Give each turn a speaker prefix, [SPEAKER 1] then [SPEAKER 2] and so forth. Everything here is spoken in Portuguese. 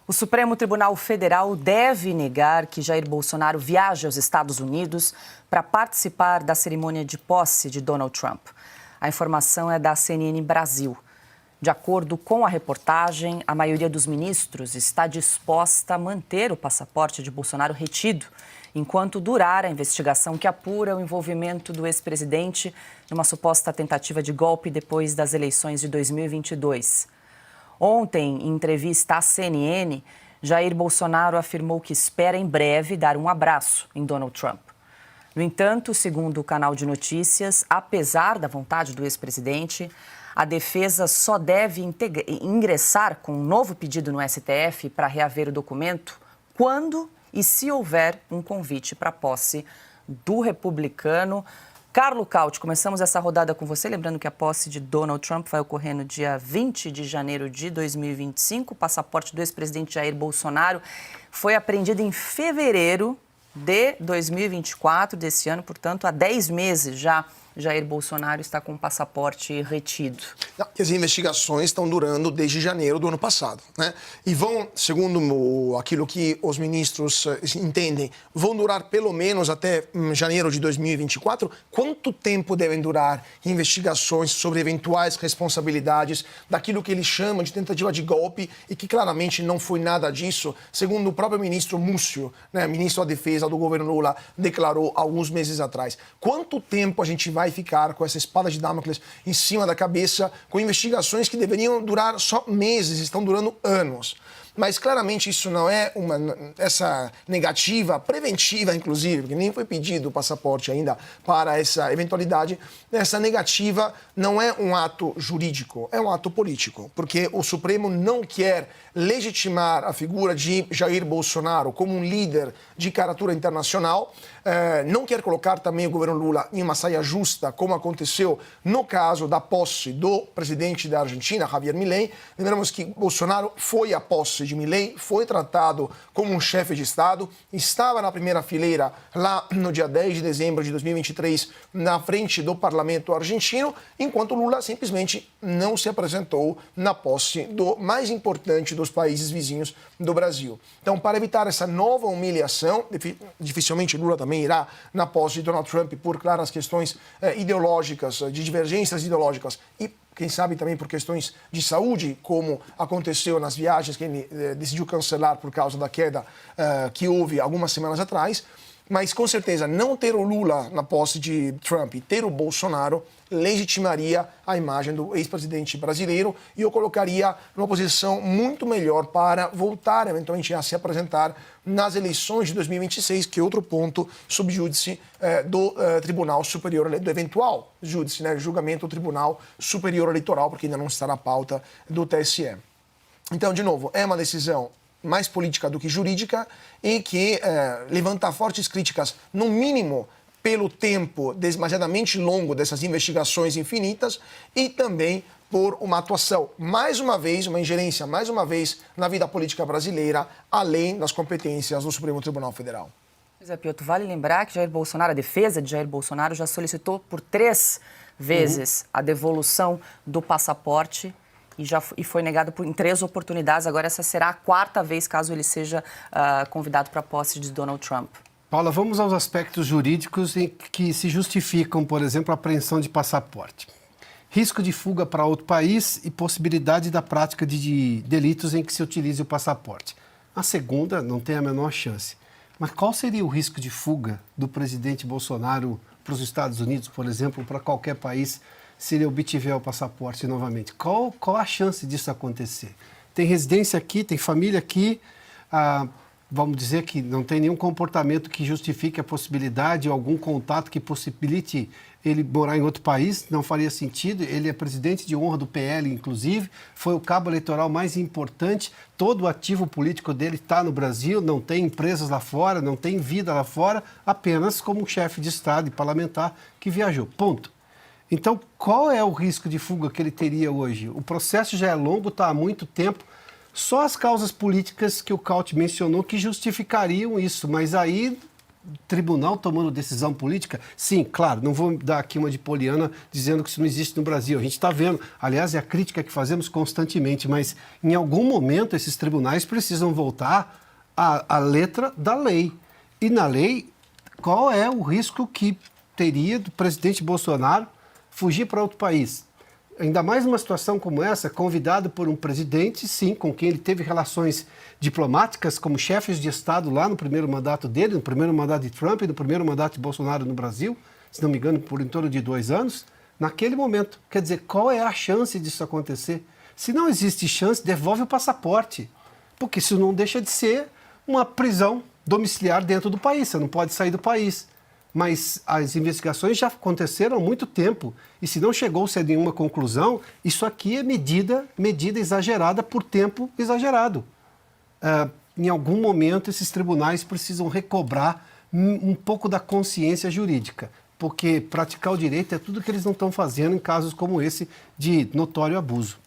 [SPEAKER 1] O Supremo Tribunal Federal deve negar que Jair Bolsonaro viaje aos Estados Unidos para participar da cerimônia de posse de Donald Trump. A informação é da CNN Brasil. De acordo com a reportagem, a maioria dos ministros está disposta a manter o passaporte de Bolsonaro retido, enquanto durar a investigação que apura o envolvimento do ex-presidente numa suposta tentativa de golpe depois das eleições de 2022. Ontem, em entrevista à CNN, Jair Bolsonaro afirmou que espera em breve dar um abraço em Donald Trump. No entanto, segundo o canal de notícias, apesar da vontade do ex-presidente, a defesa só deve ingressar com um novo pedido no STF para reaver o documento quando e se houver um convite para a posse do republicano. Carlo Cauti, começamos essa rodada com você, lembrando que a posse de Donald Trump vai ocorrer no dia 20 de janeiro de 2025. O passaporte do ex-presidente Jair Bolsonaro foi apreendido em fevereiro de 2024, desse ano, portanto, há 10 meses já. Jair Bolsonaro está com o passaporte retido.
[SPEAKER 2] As investigações estão durando desde janeiro do ano passado, né? E vão, segundo aquilo que os ministros entendem, vão durar pelo menos até janeiro de 2024. Quanto tempo devem durar investigações sobre eventuais responsabilidades daquilo que eles chamam de tentativa de golpe e que claramente não foi nada disso, segundo o próprio ministro Múcio, né, ministro da Defesa do governo Lula, declarou alguns meses atrás. Quanto tempo a gente vai ficar com essa espada de Damocles em cima da cabeça, com investigações que deveriam durar só meses, estão durando anos? Mas claramente isso não é essa negativa, preventiva inclusive, porque nem foi pedido o passaporte ainda para essa eventualidade, essa negativa não é um ato jurídico, é um ato político, porque o Supremo não quer legitimar a figura de Jair Bolsonaro como um líder de caratura internacional, não quer colocar também o governo Lula em uma saia justa, como aconteceu no caso da posse do presidente da Argentina, Javier Milei. Lembramos que Bolsonaro foi à posse de Milei, foi tratado como um chefe de Estado, estava na primeira fileira lá no dia 10 de dezembro de 2023, na frente do parlamento argentino, enquanto Lula simplesmente não se apresentou na posse do mais importante dos países vizinhos do Brasil. Então, para evitar essa nova humilhação, dificilmente Lula também irá na posse de Donald Trump por claras questões ideológicas, de divergências ideológicas e quem sabe também por questões de saúde, como aconteceu nas viagens que ele decidiu cancelar por causa da queda que houve algumas semanas atrás. Mas, com certeza, não ter o Lula na posse de Trump e ter o Bolsonaro legitimaria a imagem do ex-presidente brasileiro e o colocaria numa posição muito melhor para voltar, eventualmente, a se apresentar nas eleições de 2026, que é outro ponto sub júdice do Tribunal Superior, do eventual júdice, né, julgamento do Tribunal Superior Eleitoral, porque ainda não está na pauta do TSE. Então, de novo, é uma decisão mais política do que jurídica e que levanta fortes críticas, no mínimo, pelo tempo demasiadamente longo dessas investigações infinitas e também por uma atuação, mais uma vez, uma ingerência, mais uma vez, na vida política brasileira, além das competências do Supremo Tribunal Federal.
[SPEAKER 1] Zé Piotr, vale lembrar que Jair Bolsonaro, a defesa de Jair Bolsonaro já solicitou por 3 vezes a devolução do passaporte e foi negado em 3 oportunidades. Agora essa será a 4ª vez, caso ele seja convidado para a posse de Donald Trump.
[SPEAKER 3] Paula, vamos aos aspectos jurídicos em que se justificam, por exemplo, a apreensão de passaporte. Risco de fuga para outro país e possibilidade da prática de delitos em que se utilize o passaporte. A segunda não tem a menor chance. Mas qual seria o risco de fuga do presidente Bolsonaro para os Estados Unidos, por exemplo, para qualquer país, se ele obtiver o passaporte novamente? Qual a chance disso acontecer? Tem residência aqui, tem família aqui, vamos dizer que não tem nenhum comportamento que justifique a possibilidade, algum contato que possibilite ele morar em outro país, não faria sentido. Ele é presidente de honra do PL, inclusive, foi o cabo eleitoral mais importante, todo o ativo político dele está no Brasil, não tem empresas lá fora, não tem vida lá fora, apenas como um chefe de Estado e parlamentar que viajou, ponto. Então, qual é o risco de fuga que ele teria hoje? O processo já é longo, está há muito tempo. Só as causas políticas que o Cauti mencionou que justificariam isso, mas aí tribunal tomando decisão política? Sim, claro, não vou dar aqui uma de poliana dizendo que isso não existe no Brasil. A gente está vendo, aliás, é a crítica que fazemos constantemente, mas em algum momento esses tribunais precisam voltar à letra da lei. E na lei, qual é o risco que teria do presidente Bolsonaro fugir para outro país? Ainda mais numa situação como essa, convidado por um presidente, sim, com quem ele teve relações diplomáticas como chefes de Estado lá no primeiro mandato dele, no primeiro mandato de Trump e no primeiro mandato de Bolsonaro no Brasil, se não me engano, por em torno de 2 anos, naquele momento. Quer dizer, qual é a chance disso acontecer? Se não existe chance, devolve o passaporte, porque isso não deixa de ser uma prisão domiciliar dentro do país, você não pode sair do país. Mas as investigações já aconteceram há muito tempo e se não chegou-se a nenhuma conclusão, isso aqui é medida exagerada por tempo exagerado. Em algum momento, esses tribunais precisam recobrar um pouco da consciência jurídica, porque praticar o direito é tudo que eles não estão fazendo em casos como esse de notório abuso.